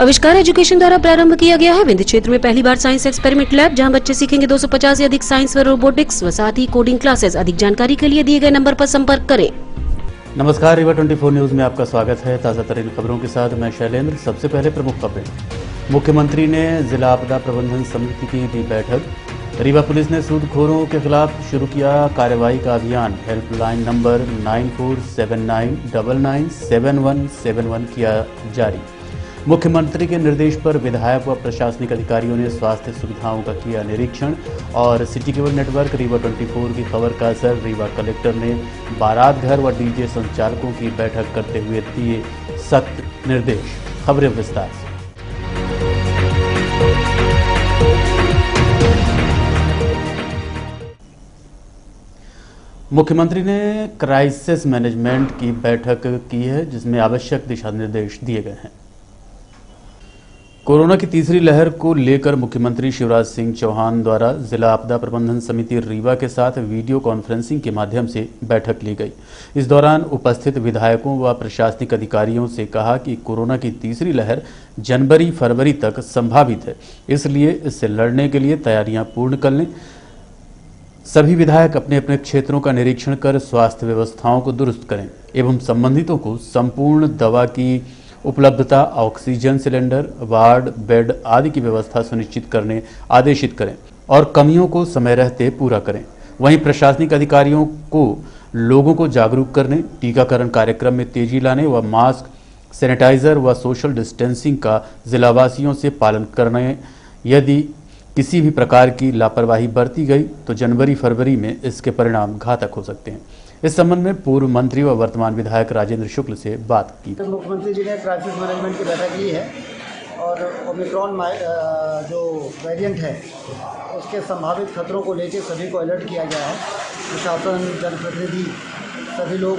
आविष्कार एजुकेशन द्वारा प्रारंभ किया गया है। विंध्य क्षेत्र में पहली बार साइंस एक्सपेरिमेंट लैब, जहां बच्चे सीखेंगे 250 से अधिक साइंस व रोबोटिक्स व साथ ही कोडिंग क्लासेस। अधिक जानकारी के लिए दिए गए नंबर पर संपर्क करें। नमस्कार, रीवा 24 न्यूज में आपका स्वागत है। ताज़ा तरीन खबरों के साथ मैं शैलेंद्र। सबसे पहले प्रमुख खबरें। मुख्यमंत्री ने जिला आपदा प्रबंधन समिति की दी बैठक। रीवा पुलिस ने सूदखोरों के खिलाफ शुरू किया कार्रवाई का अभियान। हेल्पलाइन नंबर 9479997171 किया जारी। मुख्यमंत्री के निर्देश पर विधायक व प्रशासनिक अधिकारियों ने स्वास्थ्य सुविधाओं का किया निरीक्षण। और सिटी केबल नेटवर्क रीवा 24 की खबर का असर। रीवा कलेक्टर ने बारात घर व डीजे संचालकों की बैठक करते हुए दिए सख्त निर्देश। खबरें विस्तार से। मुख्यमंत्री ने क्राइसिस मैनेजमेंट की बैठक की है, जिसमें आवश्यक दिशा निर्देश दिए गए हैं। कोरोना की तीसरी लहर को लेकर मुख्यमंत्री शिवराज सिंह चौहान द्वारा जिला आपदा प्रबंधन समिति रीवा के साथ वीडियो कॉन्फ्रेंसिंग के माध्यम से बैठक ली गई। इस दौरान उपस्थित विधायकों व प्रशासनिक अधिकारियों से कहा कि कोरोना की तीसरी लहर जनवरी-फरवरी तक संभावित है, इसलिए इससे लड़ने के लिए तैयारियां पूर्ण कर लें। सभी विधायक अपने अपने क्षेत्रों का निरीक्षण कर स्वास्थ्य व्यवस्थाओं को दुरुस्त करें एवं संबंधितों को संपूर्ण दवा की उपलब्धता, ऑक्सीजन सिलेंडर, वार्ड, बेड आदि की व्यवस्था सुनिश्चित करने आदेशित करें और कमियों को समय रहते पूरा करें। वहीं प्रशासनिक अधिकारियों को लोगों को जागरूक करने, टीकाकरण कार्यक्रम में तेजी लाने व मास्क, सैनिटाइजर व सोशल डिस्टेंसिंग का जिलावासियों से पालन करने। यदि किसी भी प्रकार की लापरवाही बरती गई तो जनवरी-फरवरी में इसके परिणाम घातक हो सकते हैं। इस संबंध में पूर्व मंत्री व वर्तमान विधायक राजेंद्र शुक्ल से बात की। तो मुख्यमंत्री जी ने क्राइसिस मैनेजमेंट की बैठक ली है और ओमिक्रॉन जो वेरिएंट है उसके संभावित खतरों को लेकर सभी को अलर्ट किया गया है। प्रशासन, जनप्रतिनिधि सभी लोग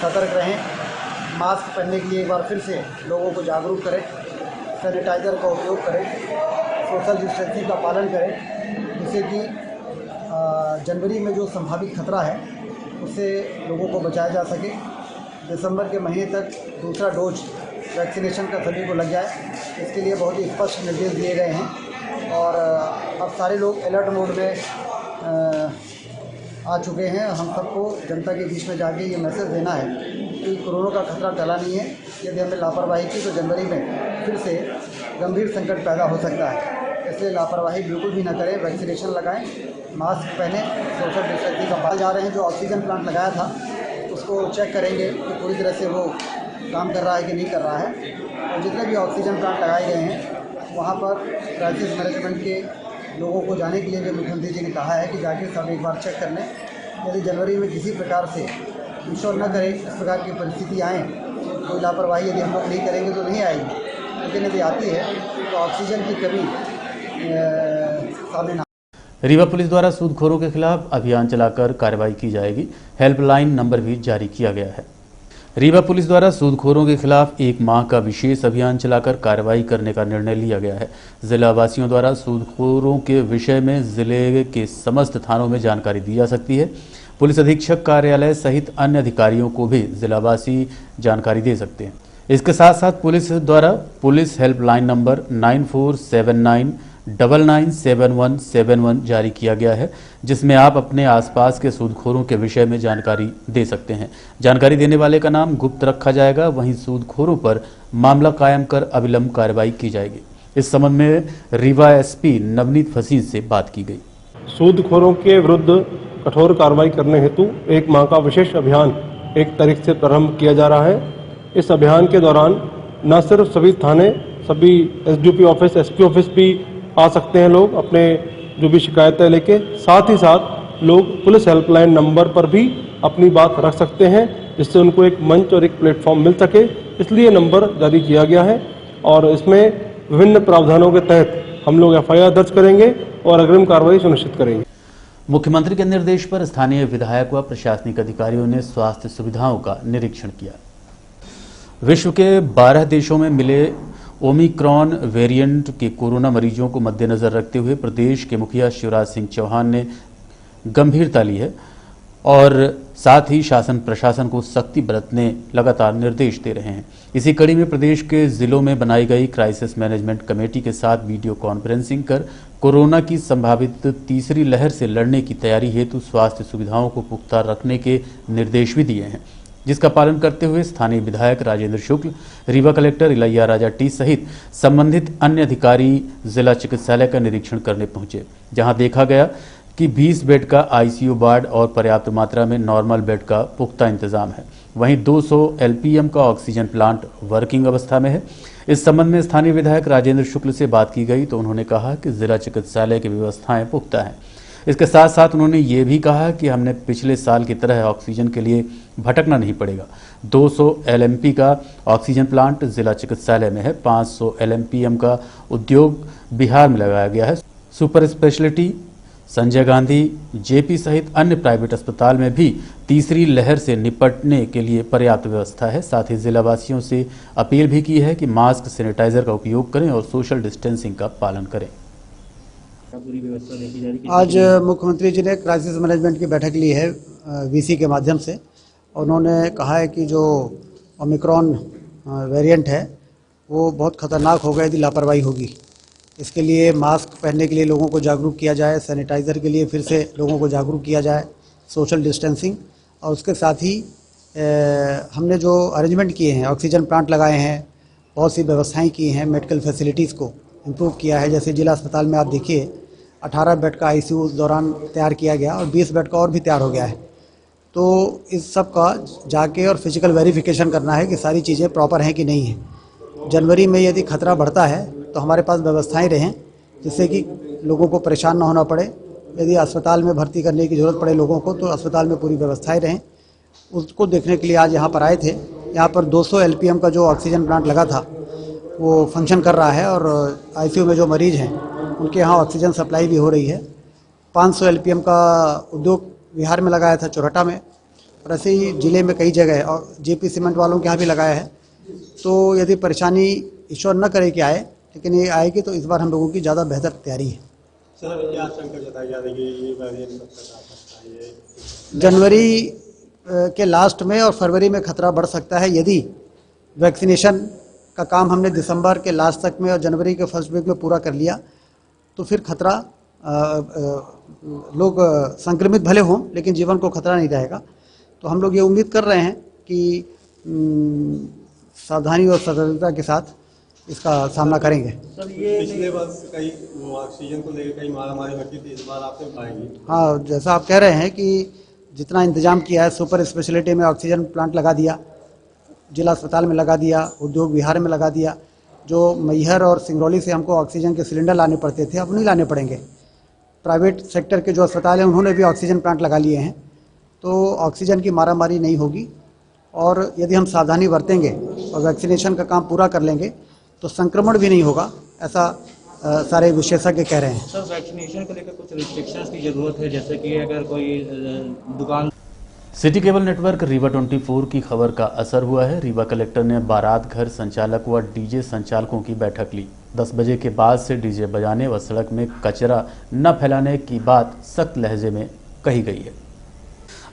सतर्क रहें, मास्क पहनने के लिए एक बार फिर से लोगों को जागरूक करें, सैनिटाइज़र का उपयोग करें, सोशल डिस्टेंसिंग का पालन करें, जिससे कि जनवरी में जो संभावित खतरा है उससे लोगों को बचाया जा सके। दिसंबर के महीने तक दूसरा डोज वैक्सीनेशन का सभी को लग जाए, इसके लिए बहुत ही स्पष्ट निर्देश दिए गए हैं। और अब सारे लोग अलर्ट मोड में आ चुके हैं। हम सबको जनता के बीच में जाके ये मैसेज देना है कि कोरोना का खतरा टला नहीं है। यदि हमने लापरवाही की तो जनवरी में फिर से गंभीर संकट पैदा हो सकता है, इसलिए लापरवाही बिल्कुल भी ना करें। वैक्सीनेशन लगाएं, मास्क पहने, सोशल डिस्टेंसिंग का पालन। जा रहे हैं जो ऑक्सीजन प्लांट लगाया था उसको चेक करेंगे कि पूरी तरह से वो काम कर रहा है कि नहीं कर रहा है। और जितने भी ऑक्सीजन प्लांट लगाए गए हैं वहाँ पर क्राइसिस मैनेजमेंट के लोगों को जाने के लिए भी मुख्यमंत्री जी ने कहा है कि जाके सब एक बार चेक कर लें। यदि जनवरी में किसी प्रकार से इंश्योर न करें, इस प्रकार की परिस्थिति आए, कोई लापरवाही यदि हम लोग नहीं करेंगे तो नहीं आएगी, लेकिन यदि आती है तो ऑक्सीजन की कमी सामने। रीवा पुलिस द्वारा सूदखोरों के खिलाफ अभियान चलाकर कार्रवाई की जाएगी। हेल्पलाइन नंबर भी जारी किया गया है। रीवा पुलिस द्वारा सूदखोरों के खिलाफ 1 माह का विशेष अभियान चलाकर कार्रवाई करने का निर्णय लिया गया है। जिला वासियों द्वारा सूदखोरों के विषय में जिले के समस्त थानों में जानकारी दी जा सकती है। पुलिस अधीक्षक कार्यालय सहित अन्य अधिकारियों को भी जिलावासी जानकारी दे सकते हैं। इसके साथ साथ पुलिस द्वारा पुलिस हेल्पलाइन नंबर 9479997171 जारी किया गया है, जिसमें आप अपने आसपास के सूदखोरों के विषय में जानकारी दे सकते हैं। जानकारी देने वाले का नाम गुप्त रखा जाएगा। वहीं सूदखोरों पर मामला कायम कर अविलंब कार्रवाई की जाएगी। इस संबंध में रीवा एसपी नवनीत फसीह से बात की गई। सूदखोरों के विरुद्ध कठोर कार्रवाई करने हेतु 1 माह का विशेष अभियान 1 तारीख से प्रारंभ किया जा रहा है। इस अभियान के दौरान न सिर्फ सभी थाने, सभी एसडीओपी ऑफिस, एसपी ऑफिस भी आ सकते हैं लोग अपने जो भी शिकायतें लेके, साथ ही साथ लोग पुलिस हेल्पलाइन नंबर पर भी अपनी बात रख सकते हैं, जिससे उनको एक मंच और एक प्लेटफॉर्म मिल सके। इसलिए नंबर जारी किया गया है और इसमें विभिन्न प्रावधानों के तहत हम लोग एफआईआर दर्ज करेंगे और अग्रिम कार्रवाई सुनिश्चित करेंगे। मुख्यमंत्री के निर्देश पर स्थानीय विधायक व प्रशासनिक अधिकारियों ने स्वास्थ्य सुविधाओं का निरीक्षण किया। विश्व के 12 देशों में मिले ओमिक्रॉन वेरिएंट के कोरोना मरीजों को मद्देनजर रखते हुए प्रदेश के मुखिया शिवराज सिंह चौहान ने गंभीरता ली है। और साथ ही शासन प्रशासन को सख्ती बरतने लगातार निर्देश दे रहे हैं। इसी कड़ी में प्रदेश के जिलों में बनाई गई क्राइसिस मैनेजमेंट कमेटी के साथ वीडियो कॉन्फ्रेंसिंग कर कोरोना की संभावित तीसरी लहर से लड़ने की तैयारी हेतु स्वास्थ्य सुविधाओं को पुख्ता रखने के निर्देश भी दिए हैं, जिसका पालन करते हुए स्थानीय विधायक राजेंद्र शुक्ल, रीवा कलेक्टर इलैया राजा टी सहित संबंधित अन्य अधिकारी जिला चिकित्सालय का निरीक्षण करने पहुंचे, जहां देखा गया कि 20 बेड का आईसीयू वार्ड और पर्याप्त मात्रा में नॉर्मल बेड का पुख्ता इंतजाम है। वहीं 200 एलपीएम का ऑक्सीजन प्लांट वर्किंग अवस्था में है। इस संबंध में स्थानीय विधायक राजेंद्र शुक्ल से बात की गई तो उन्होंने कहा कि जिला चिकित्सालय की व्यवस्थाएं पुख्ता हैं। इसके साथ साथ उन्होंने ये भी कहा कि हमने पिछले साल की तरह ऑक्सीजन के लिए भटकना नहीं पड़ेगा। 200 एलएमपी का ऑक्सीजन प्लांट जिला चिकित्सालय में है। 500 एलएमपीएम का उद्योग बिहार में लगाया गया है। Super speciality Sanjay Gandhi, JP सहित अन्य प्राइवेट अस्पताल में भी तीसरी लहर से निपटने के लिए पर्याप्त व्यवस्था है। साथ ही जिलावासियों से अपील भी की है कि मास्क, सैनिटाइजर का उपयोग करें और सोशल डिस्टेंसिंग का पालन करें। आज मुख्यमंत्री जी ने क्राइसिस मैनेजमेंट की बैठक ली है वीसी के माध्यम से। उन्होंने कहा है कि जो ओमिक्रॉन वेरिएंट है वो बहुत खतरनाक होगा यदि लापरवाही होगी। इसके लिए मास्क पहनने के लिए लोगों को जागरूक किया जाए, सैनिटाइज़र के लिए फिर से लोगों को जागरूक किया जाए, सोशल डिस्टेंसिंग, और उसके साथ ही हमने जो अरेंजमेंट किए हैं, ऑक्सीजन प्लांट लगाए हैं, बहुत सी व्यवस्थाएं की हैं, मेडिकल फैसिलिटीज़ को इम्प्रूव किया है। जैसे जिला अस्पताल में आप देखिए 18 बेड का आईसीयू उस दौरान तैयार किया गया और 20 बेड का और भी तैयार हो गया है। तो इस सब का जाके और फिजिकल वेरिफिकेशन करना है कि सारी चीज़ें प्रॉपर हैं कि नहीं हैं। जनवरी में यदि खतरा बढ़ता है तो हमारे पास व्यवस्थाएं रहें जिससे कि लोगों को परेशान ना होना पड़े। यदि अस्पताल में भर्ती करने की ज़रूरत पड़े लोगों को तो अस्पताल में पूरी व्यवस्थाएं रहें। उसको देखने के लिए आज यहाँ पर आए थे। यहाँ पर 200 एलपीएम का जो ऑक्सीजन प्लांट लगा था वो फंक्शन कर रहा है और आईसीयू में जो मरीज़ हैं उनके यहाँ ऑक्सीजन सप्लाई भी हो रही है। 500 एलपीएम का उद्योग बिहार में लगाया था चौराटा में, और ऐसे ही ज़िले में कई जगह है और जेपी सीमेंट वालों के यहाँ भी लगाया है। तो यदि परेशानी ईश्वर न करे कि आए, लेकिन ये आएगी तो इस बार हम लोगों की ज़्यादा बेहतर तैयारी है। जनवरी के लास्ट में और फरवरी में खतरा बढ़ सकता है। यदि वैक्सीनेशन का काम हमने दिसंबर के लास्ट तक में और जनवरी के फर्स्ट वीक में पूरा कर लिया तो फिर खतरा लोग संक्रमित भले हों लेकिन जीवन को खतरा नहीं रहेगा। तो हम लोग ये उम्मीद कर रहे हैं कि सावधानी और सतर्कता के साथ इसका सामना करेंगे। सर, ये पिछले वर्ष कई ऑक्सीजन को लेकर कई मारामारी घटी थी, इस बार आपने पाएंगे? हाँ, जैसा आप कह रहे हैं कि जितना इंतजाम किया है, सुपर स्पेशलिटी में ऑक्सीजन प्लांट लगा दिया, जिला अस्पताल में लगा दिया, उद्योग विहार में लगा दिया। जो मैहर और सिंगरौली से हमको ऑक्सीजन के सिलेंडर लाने पड़ते थे अब नहीं लाने पड़ेंगे। प्राइवेट सेक्टर के जो अस्पताल हैं उन्होंने भी ऑक्सीजन प्लांट लगा लिए हैं। तो ऑक्सीजन की मारामारी नहीं होगी और यदि हम सावधानी बरतेंगे और वैक्सीनेशन का काम पूरा कर लेंगे तो संक्रमण भी नहीं होगा, ऐसा सारे विशेषज्ञ कह रहे हैं। सर, वैक्सीनेशन को लेकर कुछ रिस्ट्रिक्शंस की जरूरत है, जैसे कि अगर कोई दुकान। सिटी केबल नेटवर्क रीवा 24 की खबर का असर हुआ है। रीवा कलेक्टर ने बारात घर संचालक व डीजे संचालकों की बैठक ली। 10 बजे के बाद से डीजे बजाने व सड़क में कचरा न फैलाने की बात सख्त लहजे में कही गई है।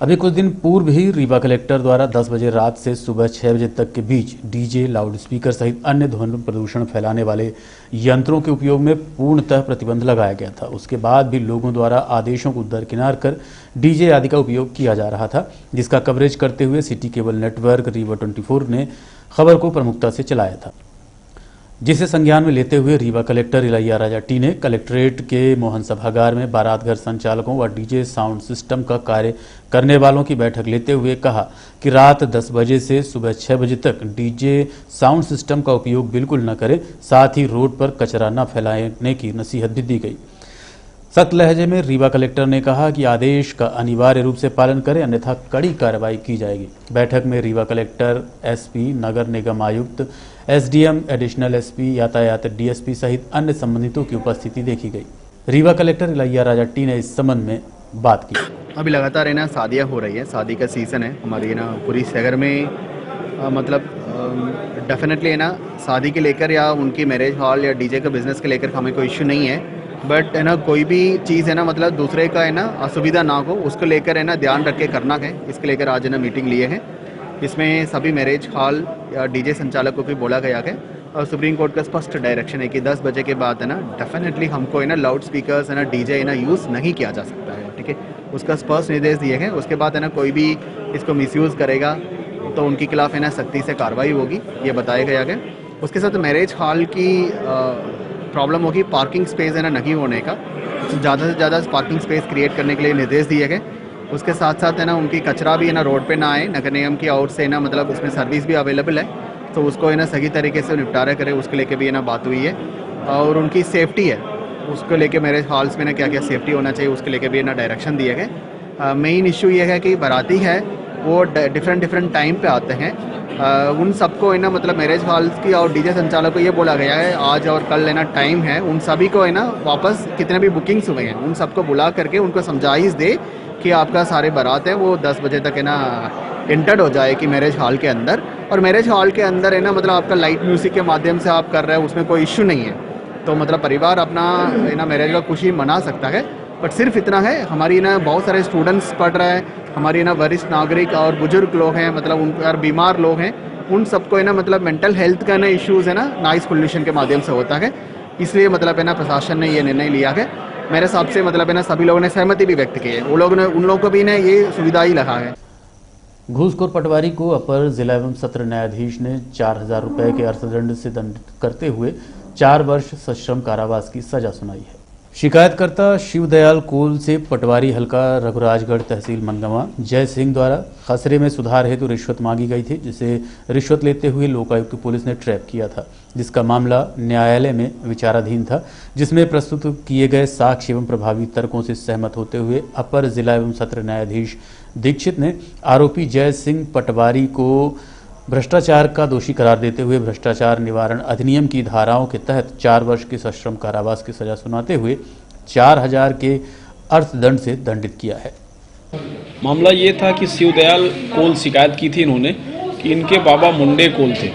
अभी कुछ दिन पूर्व ही रीवा कलेक्टर द्वारा 10 बजे रात से सुबह 6 बजे तक के बीच डीजे, लाउडस्पीकर सहित अन्य ध्वनि प्रदूषण फैलाने वाले यंत्रों के उपयोग में पूर्णतः प्रतिबंध लगाया गया था। उसके बाद भी लोगों द्वारा आदेशों को दरकिनार कर डीजे आदि का उपयोग किया जा रहा था, जिसका कवरेज करते हुए सिटी केबल नेटवर्क रीवा 24 ने खबर को प्रमुखता से चलाया था, जिसे संज्ञान में लेते हुए रीवा कलेक्टर इलैया राजा टी ने कलेक्ट्रेट के मोहन सभागार में बारात घर संचालकों व डीजे साउंड सिस्टम का कार्य करने वालों की बैठक लेते हुए कहा कि रात 10 बजे से सुबह 6 बजे तक डीजे साउंड सिस्टम का उपयोग बिल्कुल न करें। साथ ही रोड पर कचरा न फैलाने की नसीहत भी दी गई। सख्त लहजे में रीवा कलेक्टर ने कहा कि आदेश का अनिवार्य रूप से पालन करें, अन्यथा कड़ी कार्रवाई की जाएगी। बैठक में रीवा कलेक्टर, एसपी, नगर निगम आयुक्त, एसडीएम, एडिशनल एसपी, यातायात डीएसपी सहित अन्य संबंधितों की उपस्थिति देखी गई। रीवा कलेक्टर इलैया राजा टी ने इस संबंध में बात की। अभी लगातार है ना शादियाँ हो रही है, शादी का सीज़न है हमारे ना पूरी शहर में। मतलब डेफिनेटली है ना शादी के लेकर या उनकी मैरिज हॉल या डीजे का बिजनेस के लेकर हमें कोई इश्यू नहीं है। बट है ना कोई भी चीज़ है ना मतलब दूसरे का है ना असुविधा ना हो उसको लेकर है ना ध्यान रख के करना है। इसके लेकर आज है ना मीटिंग लिए हैं। इसमें सभी मैरिज हॉल या डीजे संचालकों को बोला गया है और सुप्रीम कोर्ट का स्पष्ट डायरेक्शन है कि 10 बजे के बाद है ना डेफिनेटली हमको है ना लाउड स्पीकर्स है ना डीजे है ना यूज़ नहीं किया जा सकता है। ठीक है, उसका स्पष्ट निर्देश दिए हैं। उसके बाद है ना कोई भी इसको मिसयूज़ करेगा तो उनके खिलाफ है ना सख्ती से कार्रवाई होगी, ये बताया गया है। उसके साथ मैरिज हॉल की प्रॉब्लम होगी पार्किंग स्पेस है ना नहीं होने का, ज़्यादा से ज़्यादा पार्किंग स्पेस क्रिएट करने के लिए निर्देश दिए गए। उसके साथ साथ है ना उनकी कचरा भी है ना रोड पे ना आए, नगर निगम की आउट से है ना मतलब उसमें सर्विस भी अवेलेबल है तो उसको है ना सही तरीके से निपटारा करें, उसके लेके भी है ना बात हुई है। और उनकी सेफ्टी है उसको लेके मैरिज हॉल्स में ना क्या क्या सेफ्टी होना चाहिए उसके लेके भी है ना डायरेक्शन दिए गए। मेन इशू ये है कि बाराती है वो डिफरेंट टाइम पे आते हैं, उन सबको है ना मतलब मैरिज हॉल्स की और डीजे संचालक को ये बोला गया है आज और कल लेना टाइम है, उन सभी को है ना वापस कितने भी बुकिंग्स हुए हैं उन सबको बुला करके उनको समझाइश दे कि आपका सारे बारात है वो 10 बजे तक है ना इंटर्ड हो जाए कि मैरिज हॉल के अंदर। और मैरिज हॉल के अंदर है ना मतलब आपका लाइट म्यूजिक के माध्यम से आप कर रहे हैं उसमें कोई इश्यू नहीं है, तो मतलब परिवार अपना है ना मैरिज का खुशी मना सकता है। बट सिर्फ इतना है, हमारी ना बहुत सारे स्टूडेंट्स पढ़ रहे हैं, हमारी ना वरिष्ठ नागरिक और बुजुर्ग लोग हैं, मतलब उन और बीमार लोग हैं, उन सबको है ना मतलब मेंटल हेल्थ का ना इश्यूज़ है ना नॉइस पोल्यूशन के माध्यम से होता है। इसलिए मतलब है ना प्रशासन ने ये निर्णय लिया है। मेरे हिसाब से मतलब है ना सभी लोगों ने सहमति भी व्यक्त की है, वो लोग ने उन लोगों को भी ना ये सुविधा ही लगा है। घूसखोर पटवारी को अपर जिला एवं सत्र न्यायाधीश ने 4000 रुपए के अर्थदंड से दंडित करते हुए 4 वर्ष सश्रम कारावास की सजा सुनाई है। शिकायतकर्ता शिवदयाल कोल से पटवारी हल्का रघुराजगढ़ तहसील मनगवा जय सिंह द्वारा खसरे में सुधार हेतु रिश्वत मांगी गई थी, जिसे रिश्वत लेते हुए लोकायुक्त पुलिस ने ट्रैप किया था, जिसका मामला न्यायालय में विचाराधीन था, जिसमें प्रस्तुत किए गए साक्ष्य एवं प्रभावी तर्कों से सहमत होते हुए अपर जिला एवं सत्र न्यायाधीश दीक्षित ने आरोपी जय सिंह पटवारी को भ्रष्टाचार का दोषी करार देते हुए भ्रष्टाचार निवारण अधिनियम की धाराओं के तहत 4 वर्ष के सश्रम कारावास की सजा सुनाते हुए 4000 के अर्थदंड से दंडित किया है। मामला ये था कि शिवदयाल कोल शिकायत की थी इन्होंने कि इनके बाबा मुंडे कोल थे।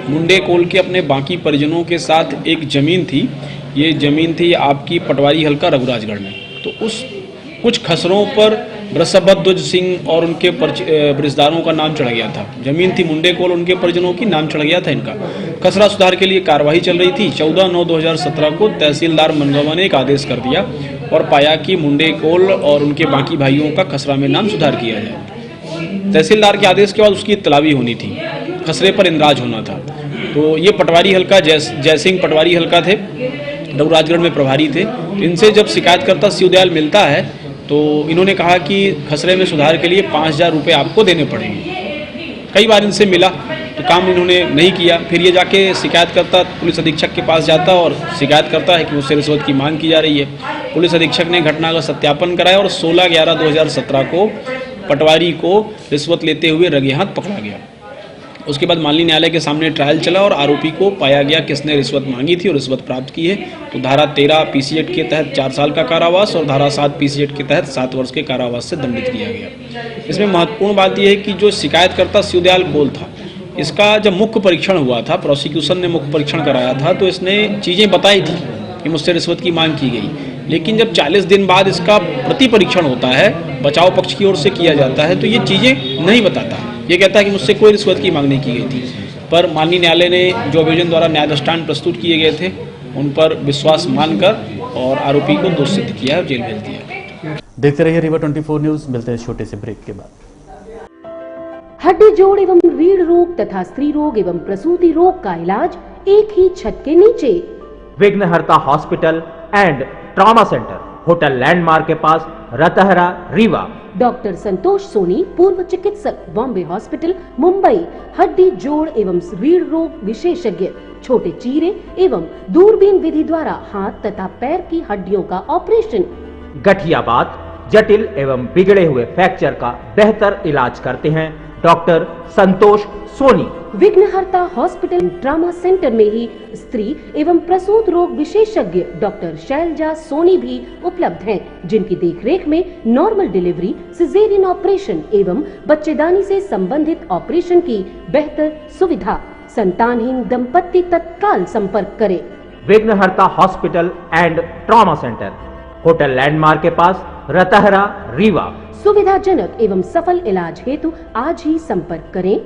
मुंडे कोल के अपने बाकी परिजनों के साथ एक ज़मीन थी, ये ज़मीन थी आपकी पटवारी हल्का रघुराजगढ़ में। तो उस कुछ खसरों पर बृषभध्वज सिंह और उनके रिश्तेदारों का नाम चढ़ गया था। जमीन थी मुंडे कोल, उनके परिजनों की नाम चढ़ गया था इनका। खसरा सुधार के लिए कार्रवाई चल रही थी। 14/9/2017 को तहसीलदार मनगवा ने एक आदेश कर दिया और पाया कि मुंडे कोल और उनके बाकी भाइयों का खसरा में नाम सुधार किया जाए। तहसीलदार के आदेश के बाद उसकी इत्तलावी होनी थी, खसरे पर इंद्राज होना था। तो ये पटवारी हल्का जय सिंह पटवारी हल्का थे, रघुराजगढ़ में प्रभारी थे। इनसे जब शिकायतकर्ता शिवदयाल मिलता है तो इन्होंने कहा कि खसरे में सुधार के लिए 5000 रुपये आपको देने पड़ेंगे। कई बार इनसे मिला तो काम इन्होंने नहीं किया। फिर ये जाके शिकायतकर्ता पुलिस अधीक्षक के पास जाता और शिकायत करता है कि मुझसे रिश्वत की मांग की जा रही है। पुलिस अधीक्षक ने घटना का सत्यापन कराया और 16/11/2017 को पटवारी को रिश्वत लेते हुए रंगे हाथ पकड़ा गया। उसके बाद माननीय न्यायालय के सामने ट्रायल चला और आरोपी को पाया गया किसने रिश्वत मांगी थी और रिश्वत प्राप्त की है। तो धारा 13 पीसी एक्ट के तहत 4 साल का कारावास और धारा 7 पीसी एक्ट के तहत 7 वर्ष के कारावास से दंडित किया गया। इसमें महत्वपूर्ण बात यह है कि जो शिकायतकर्ता शिवदयाल कोल था, इसका जब मुख्य परीक्षण हुआ था, प्रोसिक्यूशन ने मुख्य परीक्षण कराया था, तो इसने चीज़ें बताई थी कि मुझसे रिश्वत की मांग की गई। लेकिन जब 40 दिन बाद इसका प्रति परीक्षण होता है, बचाव पक्ष की ओर से किया जाता है, तो ये चीज़ें नहीं बताता। ये कहता है कि मुझसे कोई रिश्वत की मांग नहीं की गई थी। पर माननीय न्यायालय ने जो अभियोजन द्वारा न्याय दृष्टांत प्रस्तुत किए गए थे उन पर विश्वास मानकर और आरोपी को दोषी सिद्ध किया और जेल भेज दिया। देखते रहिए रीवा 24 न्यूज। मिलते हैं छोटे से ब्रेक के बाद। हड्डी जोड़ एवं रीढ़ रोग तथा स्त्री रोग एवं प्रसूति रोग का इलाज एक ही छत के नीचे। विघ्नहर्ता hospital and trauma centre, hotel landmark के पास, रतहरा, रीवा। डॉक्टर संतोष सोनी, पूर्व चिकित्सक, बॉम्बे हॉस्पिटल, मुंबई। हड्डी जोड़ एवं रीढ़ रोग विशेषज्ञ, छोटे चीरे एवं दूरबीन विधि द्वारा हाथ तथा पैर की हड्डियों का ऑपरेशन। गठियाबात, जटिल एवं बिगड़े हुए फ्रैक्चर का बेहतर इलाज करते हैं डॉक्टर संतोष सोनी। विघ्नहर्ता हॉस्पिटल ट्रॉमा सेंटर में ही स्त्री एवं प्रसूत रोग विशेषज्ञ डॉक्टर शैलजा सोनी भी उपलब्ध हैं, जिनकी देखरेख में नॉर्मल डिलीवरी, सिजेरियन ऑपरेशन एवं बच्चेदानी से संबंधित ऑपरेशन की बेहतर सुविधा। संतानहीन दंपत्ति तत्काल संपर्क करें। विघ्नहर्ता hospital and trauma centre, hotel landmark के पास, रतहरा, रीवा। सुविधाजनक एवं सफल इलाज हेतु आज ही संपर्क करें।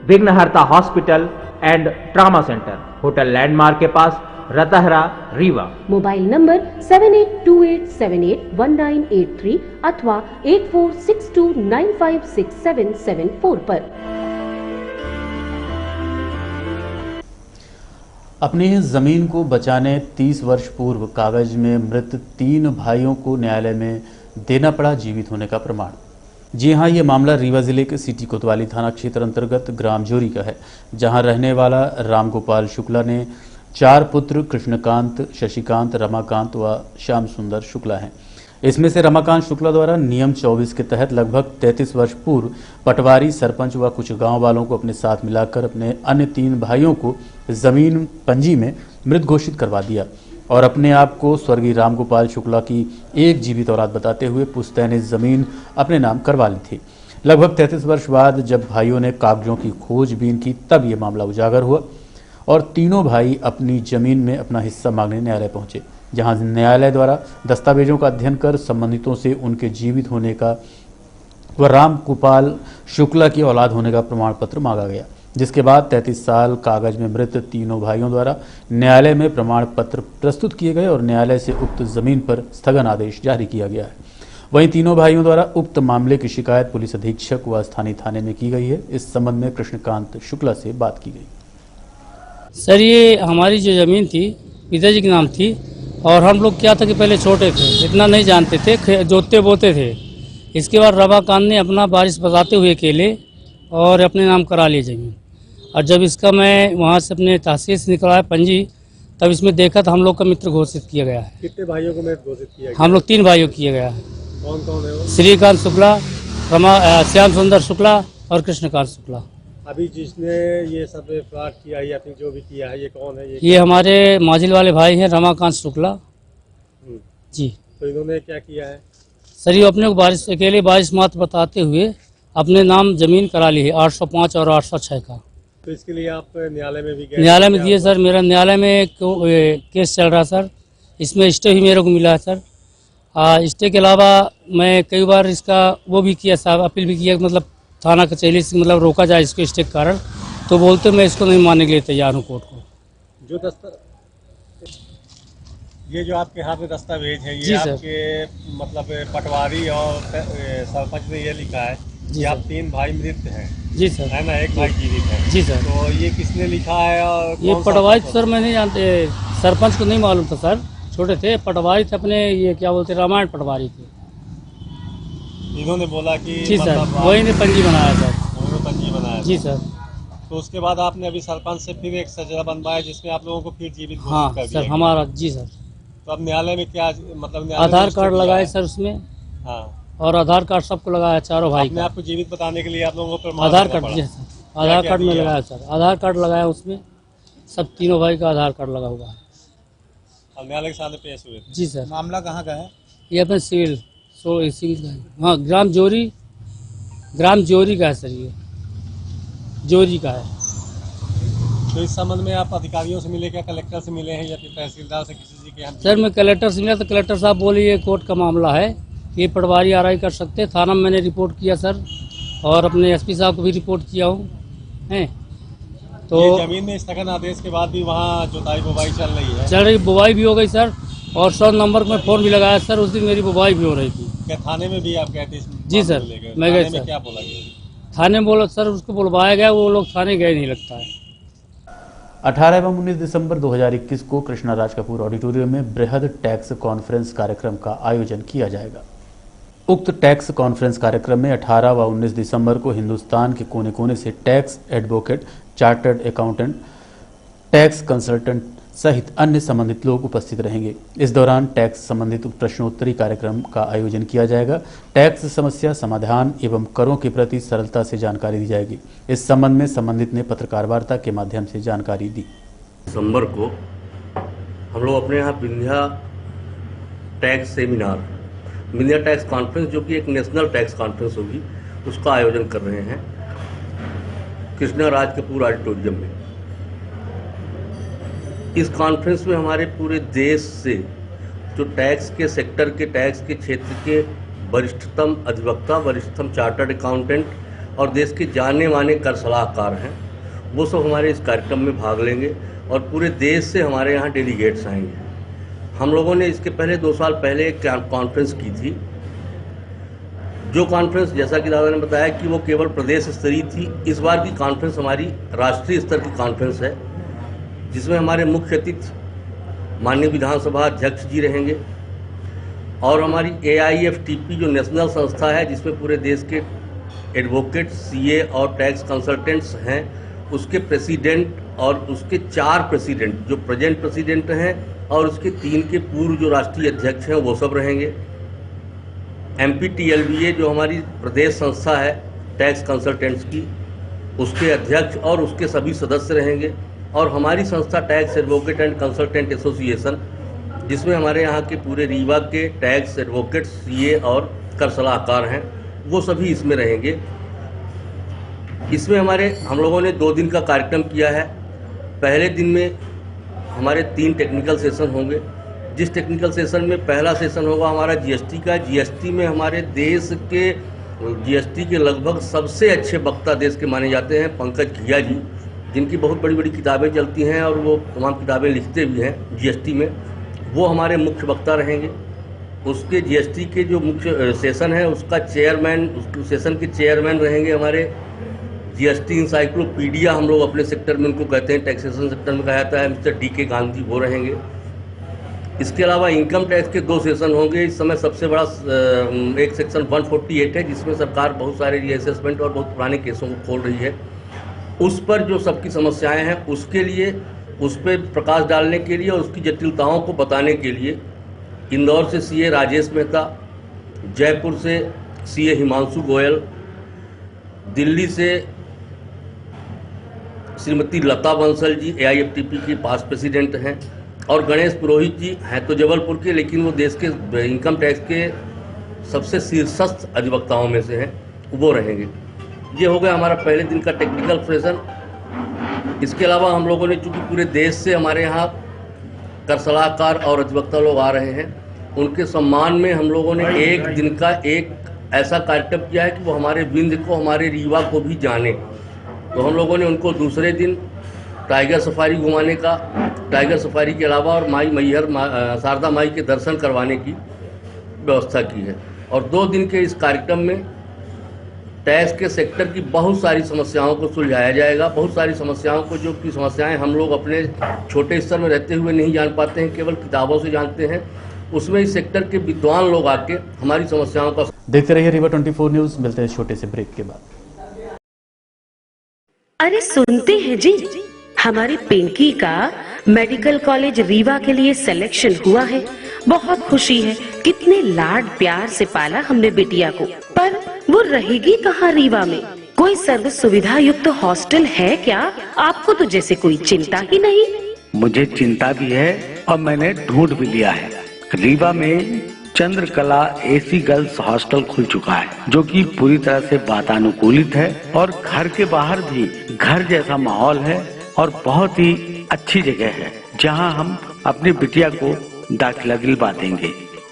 विघ्नहर्ता hospital and trauma centre, hotel landmark के पास, रतहरा, रीवा। मोबाइल नंबर 7828781983 अथवा 8462956774 पर। अपनी जमीन को बचाने 30 वर्ष पूर्व कागज में मृत 3 भाइयों को न्यायालय में देना पड़ा जीवित होने का प्रमाण। जी हां, ये मामला रीवा जिले के सिटी कोतवाली थाना क्षेत्र अंतर्गत ग्राम जोरी का है, जहां रहने वाला रामगोपाल शुक्ला ने 4 पुत्र कृष्णकांत, शशिकांत, रमाकांत व श्याम सुंदर शुक्ला हैं। इसमें से रमाकांत शुक्ला द्वारा नियम 24 के तहत लगभग 33 वर्ष पूर्व पटवारी, सरपंच व कुछ गांव वालों को अपने साथ मिलाकर अपने अन्य 3 भाइयों को जमीन पंजी में मृत घोषित करवा दिया और अपने आप को स्वर्गीय रामगोपाल शुक्ला की एक जीवित औलाद बताते हुए पुश्तैनी जमीन अपने नाम करवा ली थी। लगभग 33 वर्ष बाद जब भाइयों ने कागजों की खोजबीन की तब ये मामला उजागर हुआ और तीनों भाई अपनी जमीन में अपना हिस्सा मांगने न्यायालय पहुंचे, जहां न्यायालय द्वारा दस्तावेजों का अध्ययन कर संबंधितों से उनके जीवित होने का व रामगोपाल शुक्ला की औलाद होने का प्रमाण पत्र मांगा गया, जिसके बाद 33 साल कागज में मृत तीनों भाइयों द्वारा न्यायालय में प्रमाण पत्र प्रस्तुत किए गए और न्यायालय से उक्त जमीन पर स्थगन आदेश जारी किया गया है। वहीं तीनों भाइयों द्वारा उक्त मामले की शिकायत पुलिस अधीक्षक व स्थानीय थाने में की गई है। इस संबंध में कृष्णकांत शुक्ला से बात की गई। सर, ये हमारी जो ज़मीन थी पिताजी के नाम थी और हम लोग क्या था कि पहले छोटे थे, इतना नहीं जानते थे, जोतते बोते थे। इसके बाद रमाकांत ने अपना बारिश बताते हुए अकेले और अपने नाम करा ली ज़मीन। और जब इसका मैं वहाँ से अपने तहसील से निकलवाया पंजी, तब इसमें देखा तो हम लोग का मित्र घोषित किया गया है। कितने भाइयों को मृत घोषित किया गया? हम लोग 3 भाइयों किया गया है। कौन कौन है वो? श्रीकांत शुक्ला, श्याम सुंदर शुक्ला और कृष्णकांत शुक्ला। अभी जिसने ये सब फ्रॉड किया या फिर जो भी किया है, ये कौन है? ये हमारे माजिल वाले भाई हैं, रमाकांत शुक्ला जी। तो इन्होंने क्या किया है? सर, ये अपने को बारिश अकेले बारिश मात्र बताते हुए अपने नाम जमीन करा ली है 805 और 806 का। तो इसके लिए आप न्यायालय में भी गए? न्यायालय में दिए सर, मेरा न्यायालय में केस चल रहा सर, इसमें स्टे भी मेरे को मिला है सर। स्टे के अलावा मैं कई बार इसका वो भी किया साहब, अपील भी किया, मतलब थाना कचहरी से मतलब रोका जाए इसको स्टे के कारण, तो बोलते मैं इसको नहीं मानने के लिए तैयार हूँ कोर्ट को। ये जो आपके हाथ में दस्तावेज है, जी ये सर। आपके मतलब पटवारी और सरपंच ने ये लिखा है कि आप 3 भाई मृत हैं। जी सर। है ना, 1 भाई जीवित है। जी सर। तो ये किसने लिखा है? और ये कौन सा पटवारी सरपंच? सर मैं नहीं जानते, सरपंच को नहीं मालूम था सर, छोटे थे। पटवारी थे अपने, ये क्या बोलते रामायण पटवारी थे। इन्होंने बोला कि जी सर, मतलब वही ने पंजी बनाया सर। उन्होंने पंजी बनाया। जी सर। तो उसके बाद आपने अभी सरपंच से फिर एक सजा बनवाया जिसमें आप लोगों को फिर जीवित घोषित हाँ कर सर, दिया गया। हमारा जी सर। तो अब न्यायालय में क्या मतलब न्यायालय आधार में कार्ड क्या लगाए है? सर उसमें, हाँ, और आधार कार्ड सबको लगाया चारों भाई अपने का। आपको जीवित बताने के लिए आप लोगों को प्रमाण आधार देना कार्ड पड़ा। जी सर, आधार कार्ड में लगाया सर, आधार कार्ड लगाया उसमें, सब तीनों भाई का आधार कार्ड लगा हुआ है। अब न्यायालय के सामने पेश हुए थे। जी सर। मामला कहाँ का है? ये अपने सिविल का है। हाँ, ग्राम जोरी का है सर, ये जोरी का है। तो इस संबंध में आप अधिकारियों से मिले क्या? कलेक्टर से मिले हैं या फिर तहसीलदार से किसी से के यहाँ? सर मैं कलेक्टर से मिला तो कलेक्टर साहब बोले ये कोर्ट का मामला है, ये पटवारी आरआई कर सकते हैं। थाना में मैंने रिपोर्ट किया सर, और अपने एसपी साहब को भी रिपोर्ट किया हूँ हैं। तो ये जमीन में स्थगन आदेश के बाद भी वहाँ जुताई बुवाई चल रही है? बुवाई भी हो गई सर, और 100 नंबर में फ़ोन भी लगाया सर, उस दिन मेरी बुवाई भी हो रही थी। क्या थाने में भी आप गए थे? जी सर, मैं गए सर। क्या बोला गया? थाने बोला सर, उसको बुलवाया गया, वो लोग थाने गए नहीं लगता है। 18 एवं 19 दिसंबर 2021 को कृष्णा राज कपूर ऑडिटोरियम में बृहद टैक्स कॉन्फ्रेंस कार्यक्रम का आयोजन किया जाएगा। उक्त टैक्स कॉन्फ्रेंस कार्यक्रम में 18 व 19 दिसंबर को हिंदुस्तान के कोने कोने से tax advocate, chartered accountant, tax consultant सहित अन्य संबंधित लोग उपस्थित रहेंगे। इस दौरान टैक्स संबंधित प्रश्नोत्तरी कार्यक्रम का आयोजन किया जाएगा। टैक्स समस्या समाधान एवं करों के प्रति सरलता से जानकारी दी जाएगी। इस संबंध में संबंधित ने पत्रकार वार्ता के माध्यम से जानकारी दी। दिसंबर को हम लोग अपने यहाँ Vindhya tax seminar, Vindhya tax conference, जो कि एक नेशनल टैक्स कॉन्फ्रेंस होगी, उसका आयोजन कर रहे हैं कृष्णा राज कपूर ऑडिटोरियम में। इस कॉन्फ्रेंस में हमारे पूरे देश से जो टैक्स के सेक्टर के, टैक्स के क्षेत्र के वरिष्ठतम अधिवक्ता, वरिष्ठतम चार्टर्ड अकाउंटेंट और देश के जाने माने कर सलाहकार हैं, वो सब हमारे इस कार्यक्रम में भाग लेंगे और पूरे देश से हमारे यहाँ डेलीगेट्स आएंगे। हम लोगों ने इसके पहले 2 साल पहले एक कॉन्फ्रेंस की थी, जो कॉन्फ्रेंस जैसा कि दादा ने बताया कि वो केवल प्रदेश स्तरीय थी। इस बार की कॉन्फ्रेंस हमारी राष्ट्रीय स्तर की कॉन्फ्रेंस है, जिसमें हमारे मुख्य अतिथि माननीय विधानसभा अध्यक्ष जी रहेंगे और हमारी AIFTP जो नेशनल संस्था है, जिसमें पूरे देश के एडवोकेट, CA और टैक्स कंसल्टेंट्स हैं, उसके प्रेसिडेंट और उसके 4 प्रेसिडेंट जो प्रेजेंट प्रेसिडेंट हैं और उसके 3 के पूर्व जो राष्ट्रीय अध्यक्ष हैं वो सब रहेंगे। MPTLBA जो हमारी प्रदेश संस्था है टैक्स कंसल्टेंट्स की, उसके अध्यक्ष और उसके सभी सदस्य रहेंगे और हमारी संस्था tax advocate and consultant association, जिसमें हमारे यहाँ के पूरे रीवा के टैक्स एडवोकेट, CA और कर सलाहकार हैं, वो सभी इसमें रहेंगे। इसमें हम लोगों ने 2 दिन का कार्यक्रम किया है। पहले दिन में हमारे 3 टेक्निकल सेशन होंगे, जिस टेक्निकल सेशन में पहला सेशन होगा हमारा GST का। GST में हमारे देश के GST के लगभग सबसे अच्छे वक्ता देश के माने जाते हैं पंकज घिया जी, जिनकी बहुत बड़ी बड़ी किताबें चलती हैं और वो तमाम किताबें लिखते भी हैं GST में। वो हमारे मुख्य वक्ता रहेंगे। उसके GST के जो मुख्य सेशन है उसका चेयरमैन, उस सेशन के चेयरमैन रहेंगे हमारे GST इंसाइक्लोपीडिया, हम लोग अपने सेक्टर में उनको कहते हैं, टैक्सेशन सेक्टर में कहा जाता है, मिस्टर DK गांधी, वो रहेंगे। इसके अलावा इनकम टैक्स के 2 सेशन होंगे। इस समय सबसे बड़ा एक सेक्शन 148 है, जिसमें सरकार बहुत सारे रीअसेसमेंट और बहुत पुराने केसों को खोल रही है। उस पर जो सबकी समस्याएं हैं उसके लिए, उस पर प्रकाश डालने के लिए और उसकी जटिलताओं को बताने के लिए इंदौर से CA राजेश मेहता, जयपुर से CA हिमांशु गोयल, दिल्ली से श्रीमती लता बंसल जी AIFTP की पास प्रेसिडेंट हैं और गणेश पुरोहित जी हैं तो जबलपुर के, लेकिन वो देश के इनकम टैक्स के सबसे शीर्षस्थ अधिवक्ताओं में से हैं, वो रहेंगे। ये हो गया हमारा पहले दिन का टेक्निकल सेशन। इसके अलावा हम लोगों ने, चूँकि पूरे देश से हमारे यहाँ कर सलाहकार और अधिवक्ता लोग आ रहे हैं, उनके सम्मान में हम लोगों ने एक दिन का एक ऐसा कार्यक्रम किया है कि वो हमारे विंध्य को, हमारे रीवा को भी जाने। तो हम लोगों ने उनको दूसरे दिन टाइगर सफारी घुमाने का, टाइगर सफारी के अलावा और माई मैहर शारदा माई के दर्शन करवाने की व्यवस्था की है। और 2 दिन के इस कार्यक्रम में टैक्स के सेक्टर की बहुत सारी समस्याओं को सुलझाया जाएगा। बहुत सारी समस्याओं को, जो कि समस्याएं हम लोग अपने छोटे स्तर में रहते हुए नहीं जान पाते हैं, केवल किताबों से जानते हैं, उसमें इस सेक्टर के विद्वान लोग आके हमारी समस्याओं का। देखते रहिए रीवा 24 न्यूज। मिलते हैं छोटे से ब्रेक के बाद। अरे सुनते हैं जी, हमारे पिंकी का मेडिकल कॉलेज रीवा के लिए सिलेक्शन हुआ है। बहुत खुशी है, कितने लाड प्यार से पाला हमने बिटिया को। पर वो रहेगी कहाँ रीवा में? कोई सर्व सुविधा युक्त हॉस्टल है क्या? आपको तो जैसे कोई चिंता ही नहीं। मुझे चिंता भी है और मैंने ढूंढ भी लिया है। रीवा में चंद्रकला AC गर्ल्स हॉस्टल खुल चुका है, जो कि पूरी तरह से वातानुकूलित है और घर के बाहर भी घर जैसा माहौल है और बहुत ही अच्छी जगह है, जहां हम अपनी बिटिया को दाखिला दिलवा देंगे।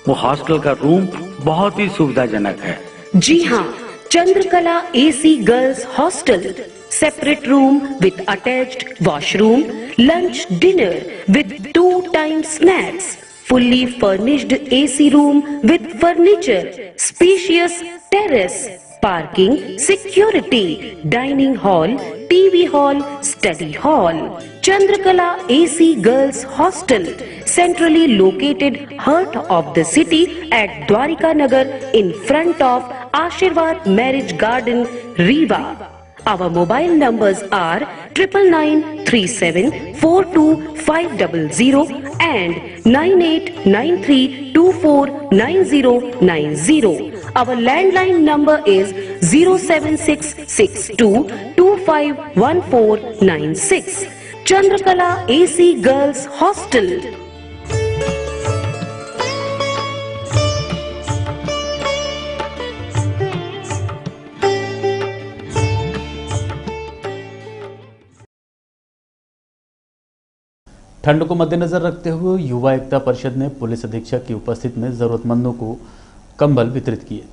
वो हॉस्टल का रूम बहुत ही सुविधाजनक है। जी हाँ, Chandrakala AC girls hostel, separate room with attached washroom, lunch dinner with 2 time snacks, fully furnished AC room with furniture, spacious terrace, parking, security, dining hall, TV hall, study hall. Chandrakala AC Girls Hostel, centrally located heart of the city at Dwarika Nagar in front of Ashirwad Marriage Garden, Rewa. Our mobile numbers are 9937425500 and 9893249090. Our landline number is 07662251496. Chandrakala AC Girls Hostel. ठंड को मद्देनजर रखते हुए युवा एकता परिषद ने police अधीक्षक की उपस्थिति में जरूरतमंदों को कंबल वितरित किए।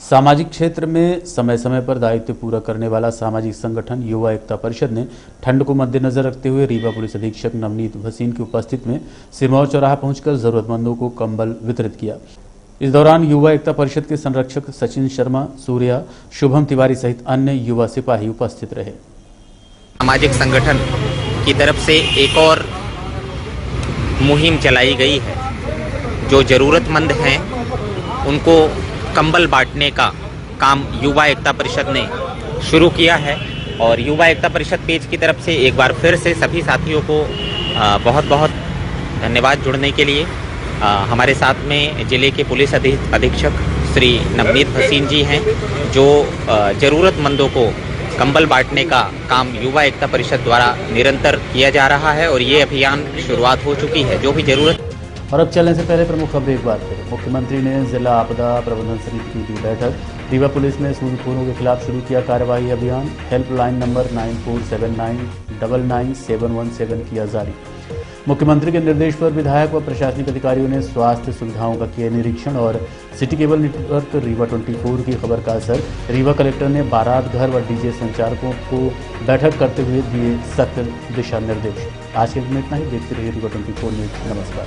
सामाजिक क्षेत्र में समय समय पर दायित्व पूरा करने वाला सामाजिक संगठन युवा एकता परिषद ने ठंड को मद्देनजर रखते हुए रीवा पुलिस अधीक्षक नवनीत भसीन की उपस्थिति में सिरमौर चौराहा पहुंचकर जरूरतमंदों को कंबल वितरित किया। इस दौरान युवा एकता परिषद के संरक्षक सचिन शर्मा, सूर्या, शुभम तिवारी सहित अन्य युवा सिपाही उपस्थित रहे। सामाजिक संगठन की तरफ से एक और मुहिम चलाई गई है। जो ज़रूरतमंद हैं उनको कंबल बांटने का काम युवा एकता परिषद ने शुरू किया है और युवा एकता परिषद पेज की तरफ से एक बार फिर से सभी साथियों को बहुत बहुत धन्यवाद जुड़ने के लिए। हमारे साथ में जिले के पुलिस अधीक्षक श्री नवनीत भसीन जी हैं, जो ज़रूरतमंदों को कंबल बांटने का काम युवा एकता परिषद द्वारा निरंतर किया जा रहा है और ये अभियान शुरुआत हो चुकी है। जो भी ज़रूरत। और अब चलने से पहले प्रमुख खबरें एक बार फिर। मुख्यमंत्री ने जिला आपदा प्रबंधन समिति की बैठक। रीवा पुलिस ने सूदखोरों के खिलाफ शुरू किया कार्रवाई अभियान। हेल्पलाइन नंबर 9479997117 किया जारी। मुख्यमंत्री के निर्देश पर विधायक व प्रशासनिक अधिकारियों ने स्वास्थ्य सुविधाओं का किया निरीक्षण। और सिटी केबल नेटवर्क रीवा 24 की खबर का असर। रीवा कलेक्टर ने बारात घर व डीजे संचालकों को बैठक करते हुए दिए सख्त दिशा निर्देश। आज के में इतना ही। देखते रहिए रीवा 24 न्यूज। नमस्कार।